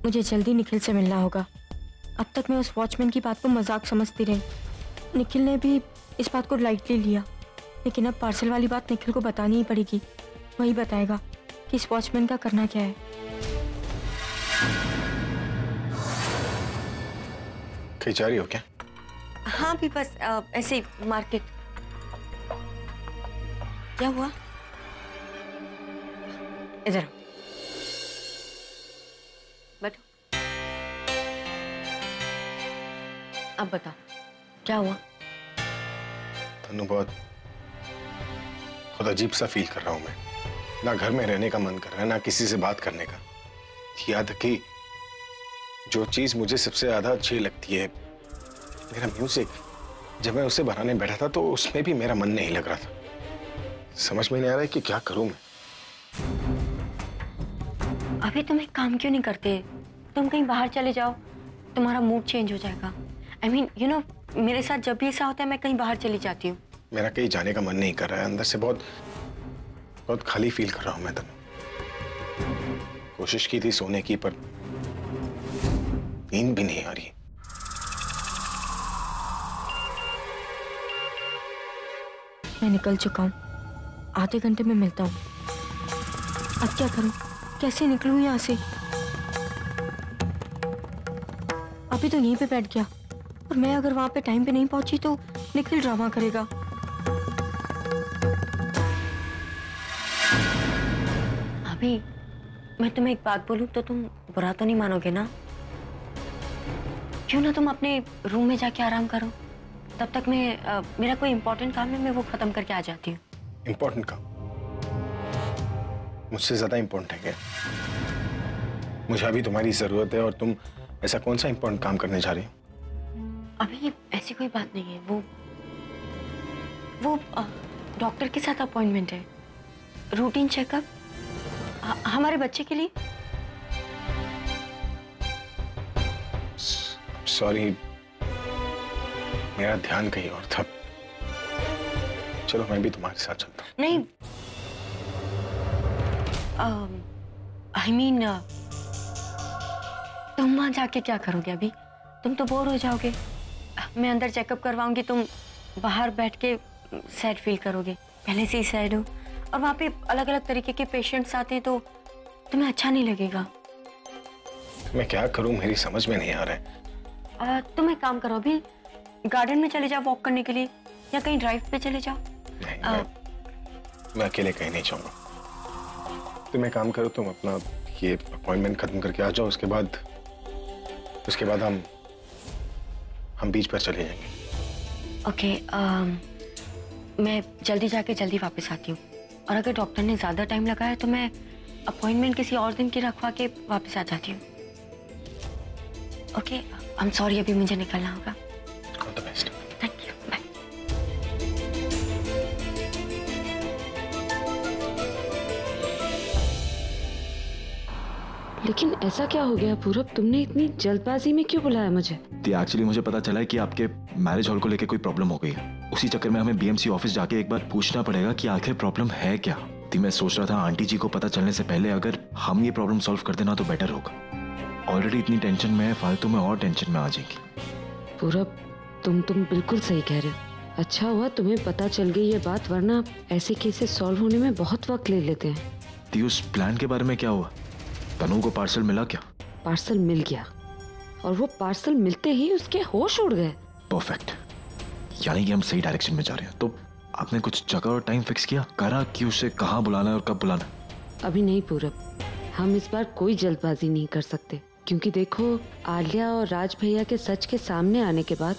मुझे जल्दी निखिल से मिलना होगा। अब तक मैं उस वॉचमैन की बात को मजाक समझती रही। निखिल ने भी इस बात को लाइटली लिया, लेकिन अब पार्सल वाली बात निखिल को बतानी ही पड़ेगी। वही बताएगा कि इस वॉचमैन का करना क्या है। कहीं जा रही हो क्या? हाँ भी बस ऐसे ही मार्केट। क्या हुआ? इधर बैठो। अब बताओ क्या हुआ? तनु, बहुत खुद अजीब सा फील कर रहा हूं मैं। ना घर में रहने का मन कर रहा है, ना किसी से बात करने का। याद कि जो चीज मुझे सबसे ज्यादा अच्छी लगती है, मेरा म्यूजिक, जब मैं उसे बनाने बैठा था तो उसमें भी मेरा मन नहीं लग रहा था। समझ में नहीं आ रहा है कि क्या करूं मैं। अभी तुम एक काम क्यों नहीं करते? तुम कहीं बाहर चले जाओ, तुम्हारा मूड चेंज हो जाएगा। I mean, you know, मेरे साथ जब भी ऐसा होता है मैं कहीं बाहर चली जाती हूँ। मेरा कहीं जाने का मन नहीं कर रहा है, अंदर से बहुत खाली फील कर रहा हूं मैं। तनु, कोशिश की थी सोने की, पर नींद भी नहीं आ रही। मैं निकल चुका हूँ, आधे घंटे में मिलता हूँ। अब क्या करूँ, कैसे निकलूँ यहाँ से? अभी तो यहीं पे बैठ गया, और मैं अगर वहां पे टाइम पे नहीं पहुंची तो निखिल ड्रामा करेगा। अभी मैं तुम्हें एक बात बोलूं तो तुम बुरा तो नहीं मानोगे ना? क्यों ना तुम अपने रूम में जाके आराम करो, तब तक मैं मेरा कोई इंपॉर्टेंट काम है, मैं वो खत्म करके आ जाती हूँ। इंपॉर्टेंट काम? मुझसे ज्यादा इंपॉर्टेंट है क्या? मुझे अभी तुम्हारी जरूरत है, और तुम ऐसा कौन सा इंपॉर्टेंट काम करने जा रही हो? अभी ऐसी कोई बात नहीं है। वो डॉक्टर के साथ अपॉइंटमेंट है, रूटीन चेकअप हमारे बच्चे के लिए। सॉरी, मेरा ध्यान कहीं और था। चलो मैं भी तुम्हारे साथ चलता हूँ। नहीं, I mean, तुम वहां जाके क्या करोगे? अभी तुम तो बोर हो जाओगे। मैं अंदर चेकअप करवाऊंगी, तुम बाहर बैठ के सैड फील करोगे। पहले से ही सैड हो, और वहां पे अलग अलग तरीके के पेशेंट्स आते हैं तो तुम्हें अच्छा नहीं लगेगा। मैं क्या करूं, मेरी समझ में नहीं आ रहा है। तुम एक काम करो, अभी गार्डन में चले जाओ वॉक करने के लिए, या कहीं ड्राइव पे चले जाओ। नहीं, मैं अकेले कहीं नहीं जाऊंगा। तुम एक काम करो, तुम अपना ये अपॉइंटमेंट खत्म करके आ जाओ, उसके बाद हम बीच पर चले जाएंगे। ओके, मैं जल्दी जाके जल्दी वापस आती हूँ, और अगर डॉक्टर ने ज्यादा टाइम लगाया तो मैं अपॉइंटमेंट किसी और दिन की रखवा के वापस आ जाती हूँ। ओके, आई एम सॉरी, अभी मुझे निकलना होगा। All the best. Thank you, bye. लेकिन ऐसा क्या हो गया पूरब, तुमने इतनी जल्दबाजी में क्यों बुलाया मुझे? एक्चुअली मुझे पता चला है कि आपके मैरिज हॉल को लेकर कोई प्रॉब्लम हो गई है। उसी चक्कर में हमें बीएमसी ऑफिस जाके एक बार पूछना पड़ेगा कि आखिर प्रॉब्लम है क्या। मैं सोच रहा था आंटी जी को पता चलने से पहले अगर हम ये प्रॉब्लम सॉल्व कर देना तो बेटर होगा। ऑलरेडी इतनी टेंशन में है, फालतू में और टेंशन में आ जाएगी। पूरब, तुम बिल्कुल सही कह रहे हो। अच्छा हुआ तुम्हें पता चल गई ये बात, वरना ऐसे केसेस सॉल्व होने में बहुत वक्त ले लेते हैं। उस प्लान के बारे में क्या हुआ? तनु को पार्सल मिला क्या? पार्सल मिल गया, और वो पार्सल मिलते ही उसके होश उड़ गए। परफेक्ट, यानी कि हम सही डायरेक्शन में जा रहे हैं। तो आपने कुछ जगह और टाइम फिक्स किया, करा कि उसे कहाँ बुलाना है और कब बुलाना? अभी नहीं पूरब, हम इस बार कोई जल्दबाजी नहीं कर सकते, क्योंकि देखो आलिया और राज भैया के सच के सामने आने के बाद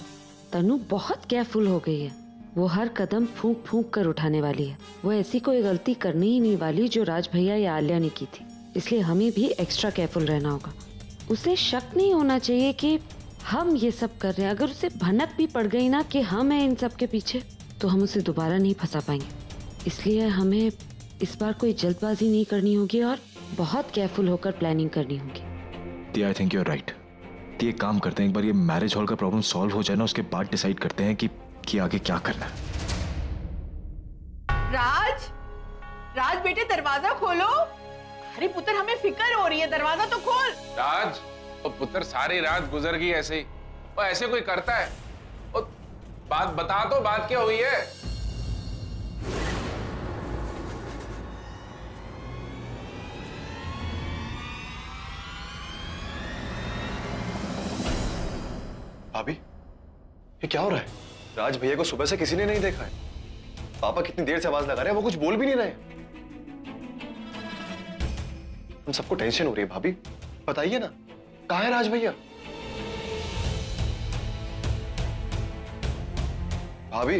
तनु बहुत केयरफुल हो गई है। वो हर कदम फूंक फूंक कर उठाने वाली है। वो ऐसी कोई गलती करने ही नहीं वाली जो राज भैया या आलिया ने की थी। इसलिए हमें भी एक्स्ट्रा केयरफुल रहना होगा। उसे शक नहीं होना चाहिए कि हम ये सब कर रहे हैं। अगर उसे भनक भी पड़ गई ना कि हम हैं इन सब के पीछे, तो हम उसे दोबारा नहीं फंसा पाएंगे। इसलिए हमें इस बार कोई जल्दबाजी नहीं करनी होगी और बहुत केयरफुल होकर प्लानिंग करनी होगी। I think you are right. एक काम करते हैं, एक बार ये मैरिज हॉल का प्रॉब्लम सॉल्व हो जाए ना, उसके बाद डिसाइड करते हैं कि आगे क्या करना है। राज बेटे, दरवाजा खोलो। अरे पुत्र, हमें फिक्र हो रही है, दरवाजा तो खोल। राज और पुत्र सारी रात गुजर गई ऐसे ही, और ऐसे कोई करता है? और बात बता तो, बात क्या हुई है? भाभी, ये क्या हो रहा है? राज भैया को सुबह से किसी ने नहीं देखा है। पापा कितनी देर से आवाज लगा रहे हैं, वो कुछ बोल भी नहीं रहे। हम सबको टेंशन हो रही है भाभी, बताइए ना, कहाँ है राज भैया? भाभी,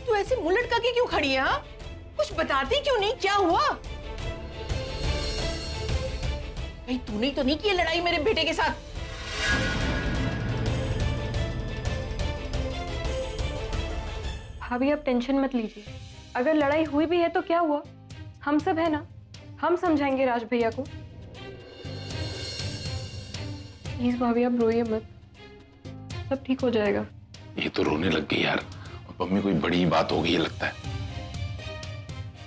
तू ऐसे मुंह लटका के क्यों खड़ी है? हाँ? कुछ बताती क्यों नहीं? क्या हुआ? कहीं तूने तो नहीं की लड़ाई मेरे बेटे के साथ? भाभी आप टेंशन मत लीजिए, अगर लड़ाई हुई भी है तो क्या हुआ, हम सब है ना, हम समझाएंगे राज भैया को। प्लीज भाभी आप रोइए मत, सब ठीक हो जाएगा। ये तो रोने लग गई यार, मम्मी कोई बड़ी बात हो गई है लगता है।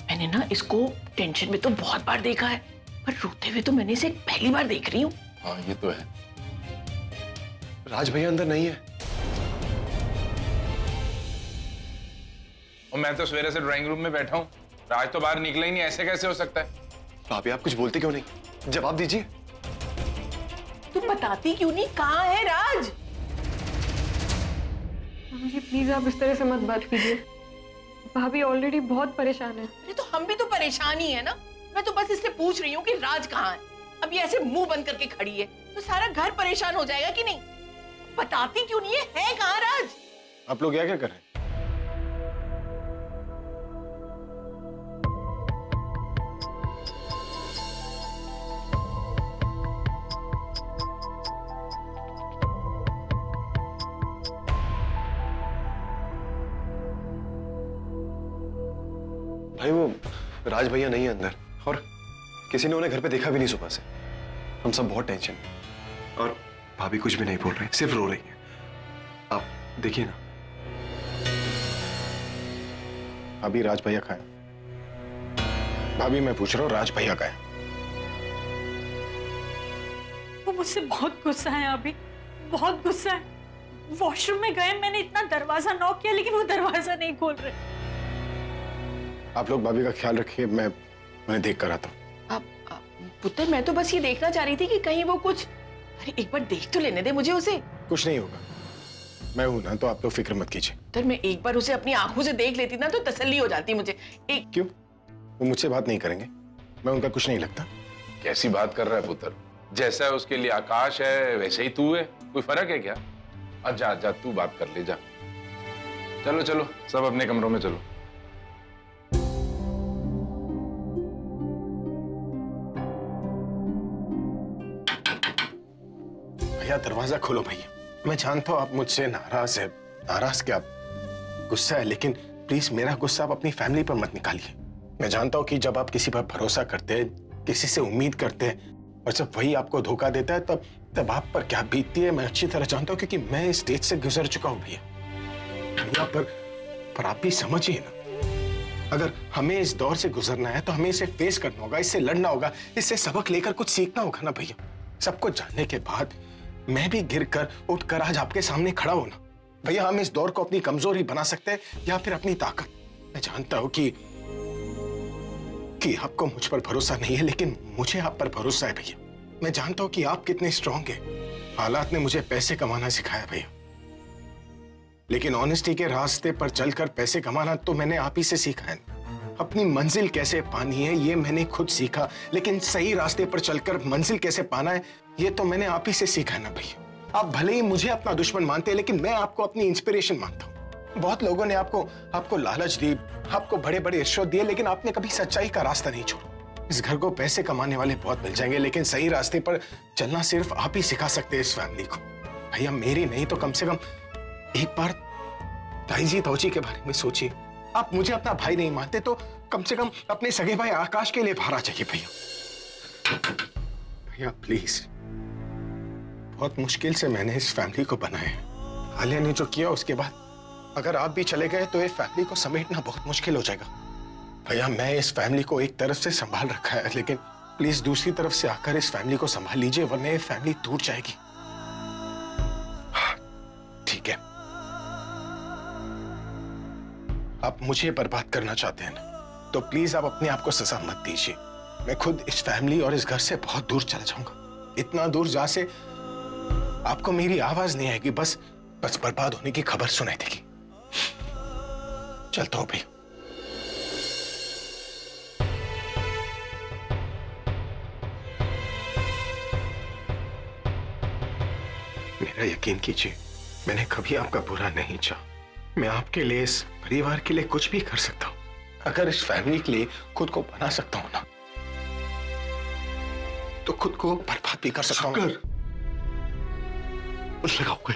मैंने ना इसको टेंशन में तो बहुत बार देखा है, पर रोते हुए तो मैंने इसे पहली बार देख रही हूँ। हाँ ये तो है। राज भैया अंदर नहीं है। और मैं तो सवेरे से ड्राइंग रूम में बैठा हूँ, राज तो बाहर निकला ही नहीं, ऐसे कैसे हो सकता है? भाभी आप कुछ बोलते क्यों नहीं? जवाब दीजिए। तुम बताती क्यों नहीं? कहाँ है राज? मुझे प्लीज आप इस तरह से मत बात कीजिए, भाभी ऑलरेडी बहुत परेशान है। अरे तो हम भी तो परेशान ही है ना। मैं तो बस इससे पूछ रही हूँ कि राज कहाँ है। अब ये ऐसे मुंह बंद करके खड़ी है तो सारा घर परेशान हो जाएगा कि नहीं? बताती क्यों नहीं है कहाँ राज? आप लोग क्या क्या कर रहे हैं? भाई वो राज भैया नहीं है अंदर, और किसी ने उन्हें घर पे देखा भी नहीं सुबह से। हम सब बहुत टेंशन में, और भाभी कुछ भी नहीं बोल रही, सिर्फ रो रही है। आप देखिए ना। अभी राज भैया का है? भाभी मैं पूछ रहा हूँ राज भैया का है? वो मुझसे बहुत गुस्सा है अभी, बहुत गुस्सा है। वॉशरूम में गए, मैंने इतना दरवाजा नॉक किया लेकिन वो दरवाजा नहीं खोल रहे। आप लोग भाभी का ख्याल रखिए, मैं उन्हें देख कर आता हूँ। पुत्र मैं तो बस ये देखना चाह रही थी कि कहीं वो कुछ, अरे एक बार देख तो लेने दे मुझे उसे। कुछ नहीं होगा, मैं हूं ना, तो आप लोग फिक्र मत कीजिए। तो मैं एक बार उसे अपनी आंखों से देख लेती ना तो तसल्ली हो जाती मुझे। एक क्यों? वो मुझसे बात नहीं करेंगे? मैं उनका कुछ नहीं लगता? कैसी बात कर रहा है पुत्र? जैसा है उसके लिए आकाश है वैसे ही तू है, कोई फर्क है क्या? जा जा तू बात कर ले, जा। चलो चलो सब अपने कमरों में चलो। भैया दरवाजा खोलो भैया। मैं जानता हूँ आप मुझसे नाराज है, नाराज क्या, गुस्सा है, लेकिन प्लीज मेरा गुस्सा आप अपनी फैमिली पर मत निकालिए। मैं जानता हूँ कि जब आप किसी पर भरोसा करते हैं, किसी से उम्मीद करते हैं, और जब वही आपको धोखा देता है, तब आप पर क्या बीतती है मैं अच्छी तरह जानता हूँ, क्योंकि मैं इस स्टेज से गुजर चुका हूँ भैया। पर आप भी समझिए ना, अगर हमें इस दौर से गुजरना है तो हमें इसे फेस करना होगा, इससे लड़ना होगा, इससे सबक लेकर कुछ सीखना होगा ना भैया। सब कुछ जानने के बाद मैं भी गिरकर उठकर आज आपके सामने खड़ा हूं ना भैया। हम इस दौर को अपनी कमजोरी बना सकते हैं या फिर अपनी ताकत। मैं जानता हूं कि आपको मुझ पर भरोसा नहीं है, लेकिन मुझे आप पर भरोसा है भैया। मैं जानता हूं कि आप कितने स्ट्रांग हैं। हालात ने मुझे पैसे कमाना सिखाया भैया, लेकिन ऑनेस्टी के रास्ते पर चलकर पैसे कमाना तो मैंने आप ही से सीखा है। अपनी मंजिल कैसे पानी है ये मैंने खुद सीखा, लेकिन सही रास्ते पर चलकर मंजिल कैसे पाना है ये तो मैंने आप ही से सीखा है ना भैया। आप भले ही मुझे अपना दुश्मन मानते हैं, लेकिन मैं आपको अपनी इंस्पिरेशन मानता हूँ। बहुत लोगों ने आपको लालच दी, आपको बड़े बड़े इर्शाद दिए, लेकिन आपने कभी सच्चाई का रास्ता नहीं छोड़ा। इस घर को पैसे कमाने वाले बहुत मिल जाएंगे, लेकिन सही रास्ते पर चलना सिर्फ आप ही सिखा सकते हैं इस फैमिली को। भैया मेरी नहीं तो कम से कम एक बार ताईजी तौजी के बारे में सोचिए। आप मुझे अपना भाई नहीं मानते तो कम से कम अपने सगे भाई आकाश के लिए बाहर आ जाइए भैया। भैया प्लीज, बहुत मुश्किल से मैंने इस फैमिली को बनाया। आलिया ने जो किया उसके बाद अगर आप भी चले गए तो ये फैमिली को समेटना बहुत मुश्किल हो जाएगा। भैया मैं इस फैमिली को एक तरफ से संभाल रखा है, लेकिन प्लीज दूसरी तरफ से आकर इस फैमिली को संभाल लीजिए, वरना ये फैमिली टूट जाएगी। ठीक है, आप मुझे बर्बाद करना चाहते हैं ना, तो प्लीज आप अपने आप को सजा मत दीजिए। मैं खुद इस फैमिली और इस घर से बहुत दूर चला जाऊंगा, इतना दूर जहां से आपको मेरी आवाज नहीं आएगी, बस बर्बाद होने की खबर सुनाई देगी। चलता हूं भाई। मेरा यकीन कीजिए, मैंने कभी आपका बुरा नहीं चाहा। मैं आपके लिए, इस परिवार के लिए कुछ भी कर सकता हूं। अगर इस फैमिली के लिए खुद को बना सकता हूं ना, तो खुद को बर्बाद भी कर सकता हूं। उस लगाऊंगा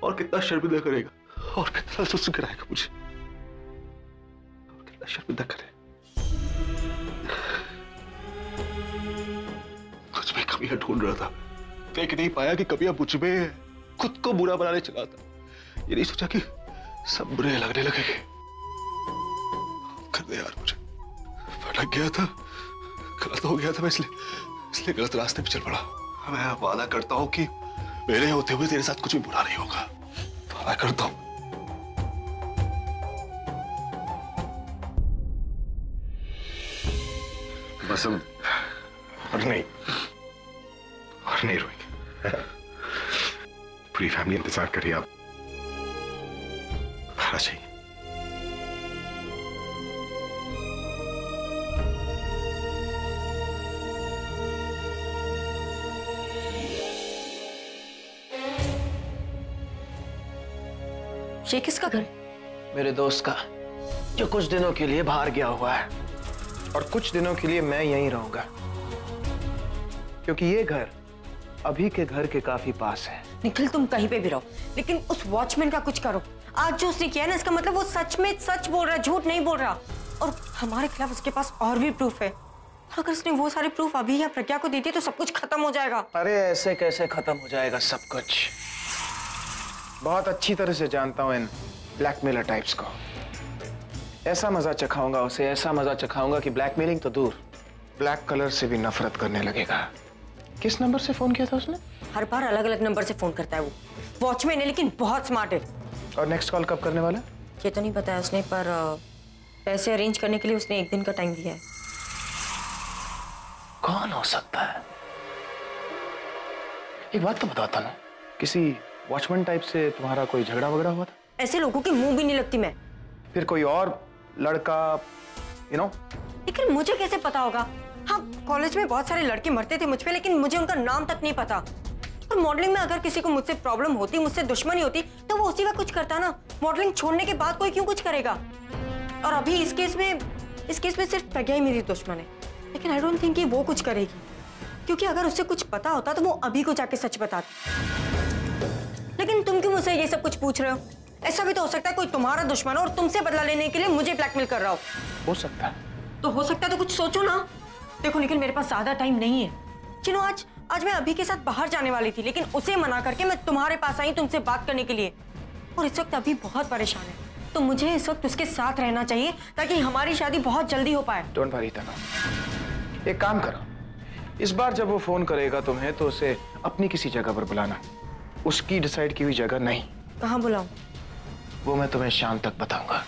और कितना शर्मिंदा करेगा, और कितना सुस्त कराएगा मुझे, और कितना शर्मिंदा करे। कुछ में कमियां ढूंढ रहा था, देख नहीं पाया कि कमियां मुझ में है। खुद को बुरा बनाने चला था, ये नहीं सोचा कि सब बुरे लगने लगेंगे। कर दे यार, मुझे भटक गया था, गलत हो गया था मैं, इसलिए गलत रास्ते पे चल पड़ा। मैं वादा करता हूं कि मेरे होते हुए तेरे साथ कुछ भी बुरा नहीं होगा, वादा करता हूं। बस हम और नहीं रोएंगे। पूरी फैमिली इंतजार करिए, आप आना चाहिए। ये किसका घर? मेरे दोस्त का, जो कुछ दिनों के लिए बाहर गया हुआ है, और कुछ दिनों के लिए मैं यहीं रहूंगा, क्योंकि ये घर अभी के घर के काफी पास है। निखिल तुम कहीं पे भी रहो, लेकिन उस वॉचमैन का कुछ करो। आज जो उसने किया ना, इसका मतलब वो सच में सच बोल रहा है, झूठ नहीं बोल रहा। और हमारे खिलाफ उसके पास और भी प्रूफ है, और अगर उसने वो सारे प्रूफ अभी या प्रज्ञा को दे दिए तो सब कुछ खत्म हो जाएगा। अरे ऐसे कैसे खत्म हो जाएगा सब कुछ? बहुत अच्छी तरह से जानता हूं इन ब्लैकमेलर टाइप्स को। ऐसा मजा चखाऊंगा उसे, ऐसा मजा चखाऊंगा कि ब्लैकमेलिंग तो दूर, ब्लैक कलर से भी नफरत करने लगेगा। किस नंबर से फोन किया था उसने? हर बार अलग अलग नंबर से फोन करता है वो। वॉचमैन है लेकिन बहुत स्मार्ट है। और नेक्स्ट कॉल कब करने वाला? ये तो नहीं बताया उसने, पर पैसे अरेंज करने के लिए उसने 1 दिन का टाइम दिया है। कौन हो सकता है? एक बात तो बताता ना, किसी वॉचमैन टाइप से तुम्हारा कोई झगड़ा वगैरह हुआ था? ऐसे लोगों के मुंह भी नहीं लगती मैं। फिर कोई और लड़का, लेकिन मुझे कैसे पता होगा? हाँ, कॉलेज में बहुत सारे लड़के मरते थे मुझ पे, लेकिन मुझे उनका नाम तक नहीं पता। और मॉडलिंग में अगर किसी को मुझसे प्रॉब्लम होती, मुझसे दुश्मनी होती, तो वो उसी वक्त कुछ करता ना। मॉडलिंग छोड़ने के बाद कोई क्यों कुछ करेगा? और अभी इस केस में सिर्फ प्रज्ञा ही मेरी दुश्मन है, लेकिन आई डोंट थिंक कि वो कुछ करेगी, क्योंकि अगर उसे कुछ पता होता तो वो अभी को जाके सच बताती। लेकिन तुम क्यों मुझसे ये सब कुछ पूछ रहे हो? ऐसा भी तो हो सकता है कोई तुम्हारा दुश्मन हो और तुमसे बदला लेने के लिए मुझे ब्लैकमेल कर रहा हो सकता है। तो हो सकता है तो कुछ सोचो ना। देखो निखिल, मेरे पास ज्यादा टाइम नहीं है। चिनो, आज मैं अभी के साथ बाहर जाने वाली थी, लेकिन उसे मना करके मैं तुम्हारे पास आई तुमसे बात करने के लिए। और इस वक्त अभी बहुत परेशान है, तो मुझे इस वक्त उसके साथ रहना चाहिए ताकि हमारी शादी बहुत जल्दी हो पाए। डोंट वरी तनु, एक काम करो, इस बार जब वो फोन करेगा तुम्हें तो उसे अपनी किसी जगह पर बुलाना, उसकी डिसाइड की हुई जगह नहीं। कहाँ बुलाऊं? वो मैं तुम्हें शाम तक बताऊंगा।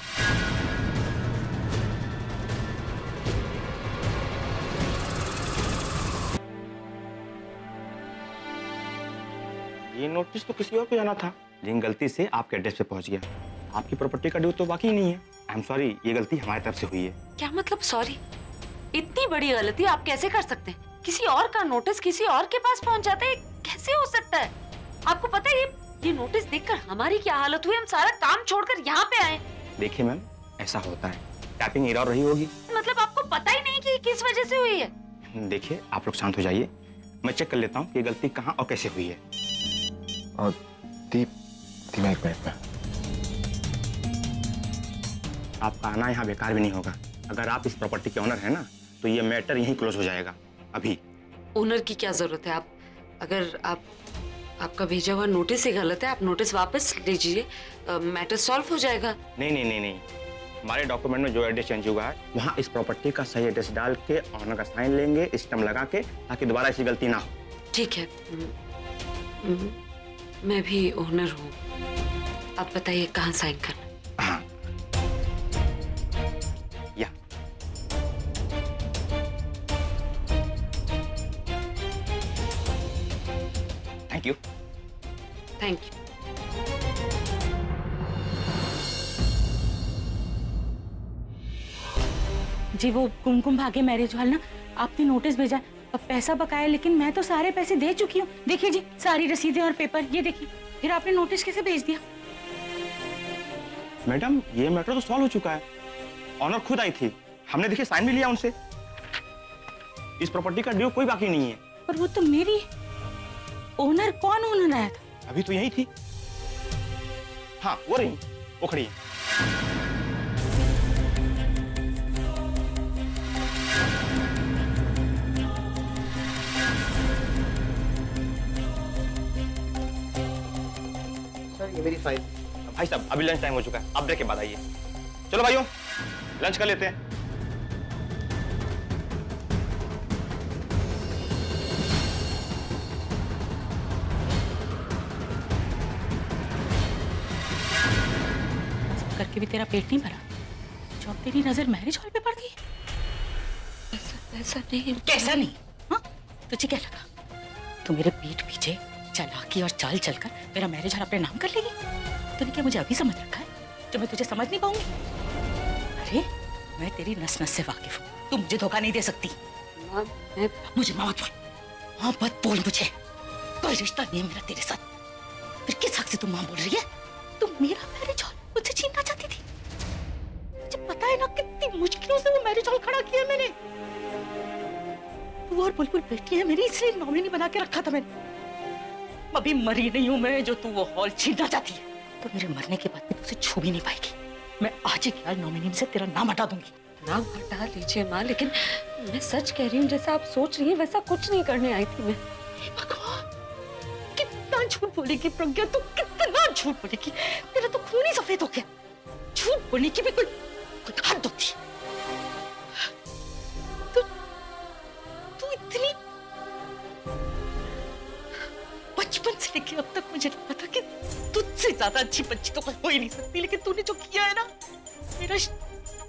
ये नोटिस तो किसी और को जाना था, लेकिन गलती से आपके एड्रेस पे पहुंच गया। आपकी प्रॉपर्टी का ड्यू तो बाकी नहीं है। आई एम सॉरी, ये गलती हमारी तरफ से हुई है। क्या मतलब सॉरी? इतनी बड़ी गलती आप कैसे कर सकते हैं? किसी और का नोटिस किसी और के पास पहुंच जाता है, कैसे हो सकता है? आपको पता है ये नोटिस देखकर हमारी क्या हालत हुई? हम सारा काम छोड़कर यहाँ पे आए। देखिए मैम, ऐसा होता है, टाइपिंग एरर रही होगी। मतलब आपको पता ही नहीं कि किस वजह से हुई है? देखिए आप लोग शांत हो जाइए, मैं चेक कर लेता हूँ कि गलती कहाँ और कैसे हुई है। और दीप, एक मिनट में। आपका आना यहाँ बेकार भी नहीं होगा। अगर आप इस प्रॉपर्टी के ओनर हैं ना, तो ये मैटर यहीं क्लोज हो जाएगा अभी। ओनर की क्या जरूरत है? अगर आपका भेजा हुआ नोटिस ही गलत है, आप नोटिस वापस लीजिए, मैटर सॉल्व हो जाएगा। नहीं, हमारे डॉक्यूमेंट में जो एड्रेस चेंज हुआ है वहाँ इस प्रॉपर्टी का सही एड्रेस डाल के ऑनर का साइन लेंगे, स्टैम्प लगा के, ताकि दोबारा ऐसी गलती ना हो। ठीक है, मैं भी ओनर हूँ, आप बताइए कहाँ साइन करना। हाँ, या थैंक यू। Thank you. जी वो कुमकुम भाग्य मैरिज हॉल ना, आपने नोटिस भेजा, अब पैसा बकाया, लेकिन मैं तो सारे पैसे दे चुकी हूँ। देखिए जी, सारी रसीदें और पेपर ये देखिए। फिर आपने नोटिस कैसे भेज दिया? मैडम ये मैटर तो सॉल्व हो चुका है, ऑनर खुद आई थी, हमने देखिए साइन भी लिया उनसे। इस प्रॉपर्टी का ड्यू कोई बाकी नहीं है। पर वो तो मेरी ओनर, कौन ओनर आया था? अभी तो यही थी। हाँ वो रही, वो खड़ी है। सर ये मेरी फाइल। भाई साहब अभी लंच टाइम हो चुका है, आप ब्रेक के बाद आइए। चलो भाइयों लंच कर लेते हैं। करके भी तेरा पेट नहीं भरा, जो अब तेरी नजर मैरिज हॉल पे पड़ गई। ऐसा नहीं। कैसा नहीं? हाँ तुझे क्या लगा तू मेरे पीठ पीछे चालाकी और चाल चलकर मेरा मैरिज हॉल अपने नाम कर लेगी? तूने क्या मुझे अभी समझ रखा है जो मैं तुझे समझ नहीं पाऊंगी? अरे मैं तेरी नस नस से वाकिफ हूँ, तू मुझे धोखा नहीं दे सकती। मुझे माँ मत बोल, माँ मत बोल मुझे, कोई रिश्ता नहीं है मेरा तेरे साथ। फिर किस हक से तू माँ बोल रही है? तू मेरा मैरिज हॉल मुझसे छीनना चाहती थी। मुझे पता है ना कितनी मुश्किलों से वो मैरिज हॉल खड़ा किया मैंने। तू और बुलबुल बेटी है मेरी, इसलिए नॉमिनी बना के रखा था मैंने। अभी मरी नहीं हूं मैं जो तू वो हॉल छीनना चाहती है। तो मेरे मरने के बाद भी तुझे छू भी नहीं पाएगी। मैं आज ही आज नॉमिनी से तेरा नाम हटा दूंगी। नाम हटा लीजिए माँ, लेकिन मैं सच कह रही हूँ, जैसा आप सोच रही हैं वैसा कुछ नहीं करने आई थी मैं। भगवान कितना झूठ बोलेगी प्रज्ञा, तू कितना झूठ बोलेगी? तेरा तो खून ही सफेद हो गया। झूठ बोलने की भी कोई हद होती। तू इतनी, बचपन से लेके अब तक मुझे लगा था कि तुझसे ज्यादा अच्छी बच्ची तो कोई हो ही नहीं सकती, लेकिन तूने जो किया है ना,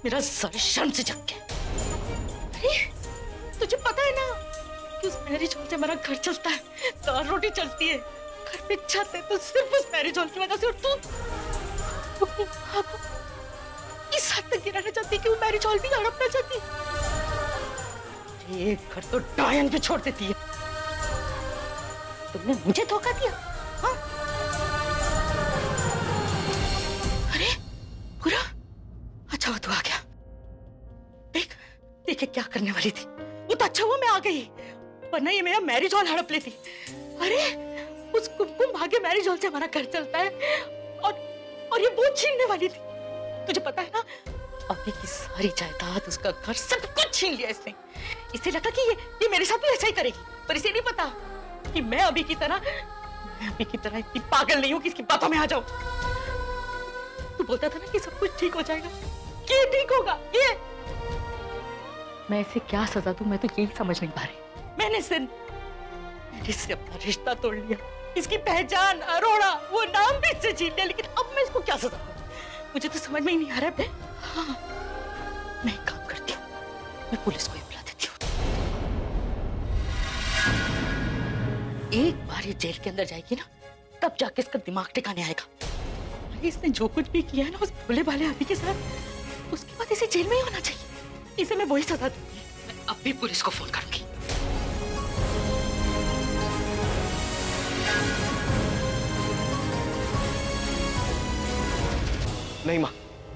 मेरा सर शर्म से जग गया। अरे तुझे पता है ना कि उस मैरिज हॉल से हमारा घर चलता है, दाल रोटी चलती है, घर पे छत है, तो सिर्फ उस मैरिज हॉल की वजह से। और तू अपनी माँ को इस हद तक गिराना चाहती कि वो मैरिज हॉल भी हड़पना चाहती। एक घर तो डायन पे छोड़ देती है। तुमने मुझे धोखा दिया, हाँ? अरे पूरा अच्छा हुआ तू आ गया। देख क्या करने वाली थी। वो तो अच्छा हुआ मैं आ गई, वरना ये मेरा मैरिज हॉल हड़प लेती। अरे उस कुमकुम भाग्य मैरिज हॉल से हमारा घर चलता है, और ये वो छीनने वाली थी। तुझे पता है ना, अभी की सारी जायदाद, उसका घर, सब कुछ छीन लिया इसने। इसे लगा कि ये मेरे साथ भी ऐसा ही करेगी, पर इसे नहीं पता कि मैं अभी की तरह इतनी पागल नहीं हूं कि इसकी बातों में आ जाऊं। तू बोलता था ना कि सब कुछ ठीक हो जाएगा, ये ठीक होगा। ये मैं इसे क्या सजा दूं, मैं तो यही समझ नहीं पा रही। मैंने इससे अपना रिश्ता तोड़ लिया, इसकी पहचान, अरोड़ा, वो नाम भी इससे छीन लिया, लेकिन अब मैं इसको क्या सजा दूं? मुझे तो समझ में ही नहीं आ रहा है। हाँ, मैं एक काम करती हूँ, मैं पुलिस को ही बुला देती हूँ। एक बार ये जेल के अंदर जाएगी ना, तब जाके इसका दिमाग ठिकाने आएगा। अरे इसने जो कुछ भी किया है ना उस भोले भाले आदमी के साथ, उसके बाद इसे जेल में ही होना चाहिए। इसे मैं वही सजा दूंगी। मैं अब भी पुलिस को फोन करूंगी। नहीं माँ,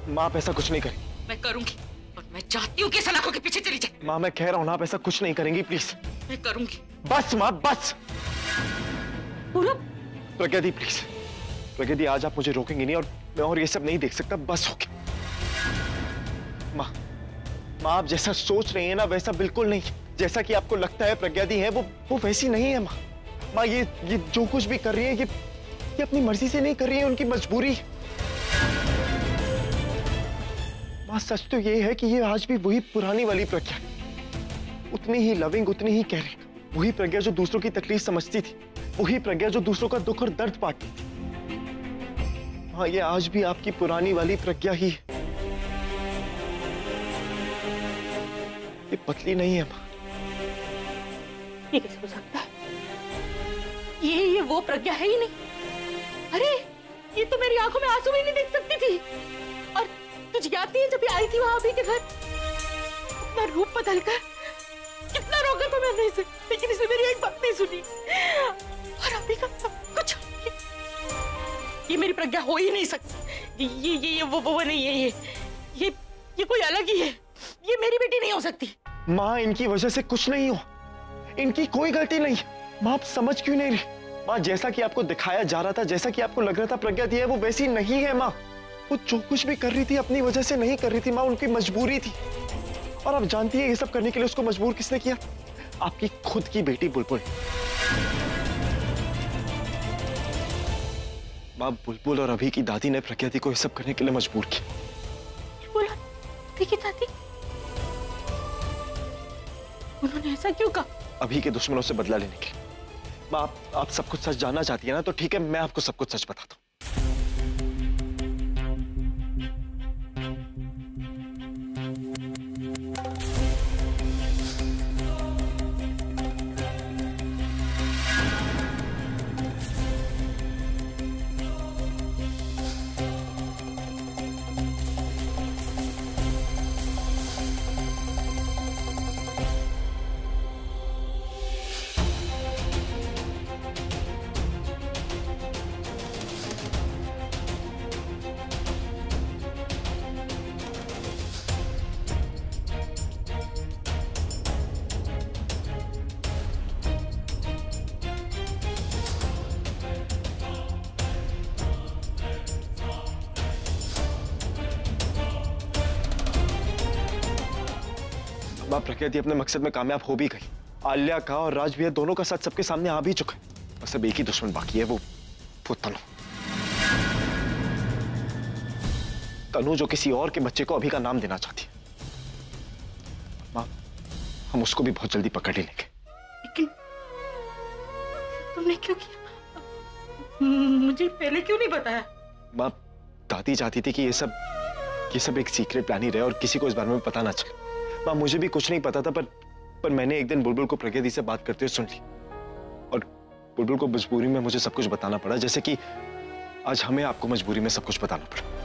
माँ आप ऐसा कुछ नहीं करेंगी। मैं करूंगी, और मैं चाहती हूँ कि सलाखों के पीछे चली जाए। माँ मैं कह रहा हूँ ना, आप ऐसा कुछ नहीं करेंगी, प्लीज। मैं करूंगी। बस माँ बस। पूरा प्रज्ञा दी प्लीज, प्रज्ञा दी आज आप मुझे रोकेंगी नहीं, और मैं और ये सब नहीं देख सकता, बस हो गया। माँ आप जैसा सोच रही हैं ना वैसा बिल्कुल नहीं। जैसा कि आपको लगता है प्रज्ञा दी है, वो वैसी नहीं है माँ। माँ ये जो कुछ भी कर रही है, ये अपनी मर्जी से नहीं कर रही है, उनकी मजबूरी। माँ सच तो ये है कि ये आज भी वही पुरानी वाली प्रज्ञा है, उतनी ही लविंग, उतनी ही केयरिंग, वही प्रज्ञा जो दूसरों की तकलीफ समझती थी, वही प्रज्ञा जो दूसरों का दुख और दर्द बांटती थी। हाँ, ये आज भी आपकी पुरानी वाली प्रज्ञा ही है। ये पतली नहीं है माँ। ये कैसे हो सकता है? ये वो प्रज्ञा है ही नहीं। अरे ये तो मेरी आंखों में आंसू भी नहीं देख सकती थी। और तुझे याद नहीं है जब ये आई थी वहां अभी के घर, अपना रूप बदलकर कितना रोका था मैंने इसे, लेकिन इसने मेरी एक बात नहीं सुनी और अभी का सब कुछ। ये मेरी प्रज्ञा हो ही नहीं सकती। ये वो नहीं है। ये कोई अलग ही है। ये मेरी बेटी नहीं हो सकती। माँ, इनकी वजह से कुछ नहीं हुआ, इनकी कोई गलती नहीं है। माँ, आप समझ क्यों नहीं रही? माँ, जैसा कि आपको दिखाया जा रहा था, जैसा कि आपको लग रहा था प्रज्ञा दी है, वो वैसी नहीं है। माँ, वो जो कुछ भी कर रही थी अपनी वजह से नहीं कर रही थी माँ, उनकी मजबूरी थी। और आप जानती है ये सब करने के लिए उसको मजबूर किसने किया? आपकी खुद की बेटी बुलबुल। माँ, बुलबुल और अभी की दादी ने प्रज्ञा दी को ये सब करने के लिए मजबूर किया। बोला अभी की दादी? उन्होंने ऐसा क्यों कहा? अभी के दुश्मनों से बदला लेने के लिए। माँ, आप सब कुछ सच जानना चाहती है ना, तो ठीक है, मैं आपको सब कुछ सच बताता हूँ। माँ, प्रज्ञा दी अपने मकसद में कामयाब हो भी गई। आलिया का और राज भैया दोनों का साथ सबके सामने आ भी चुका है। बस अब एक ही दुश्मन बाकी है, वो तनु। तनु जो किसी और के बच्चे को अभी का नाम देना चाहती है। माँ, हम उसको भी बहुत जल्दी पकड़ ही लेंगे। लेकिन तुमने क्यों किया? मुझे पहले क्यों नहीं बताया? माँ, दादी चाहती थी कि ये सब एक सीक्रेट प्लान ही रहे और किसी को इस बारे में पता ना चले। माँ, मुझे भी कुछ नहीं पता था, पर मैंने एक दिन बुलबुल को प्रज्ञा दी से बात करते हुए सुन ली और बुलबुल को मजबूरी में मुझे सब कुछ बताना पड़ा, जैसे कि आज हमें आपको मजबूरी में सब कुछ बताना पड़ा।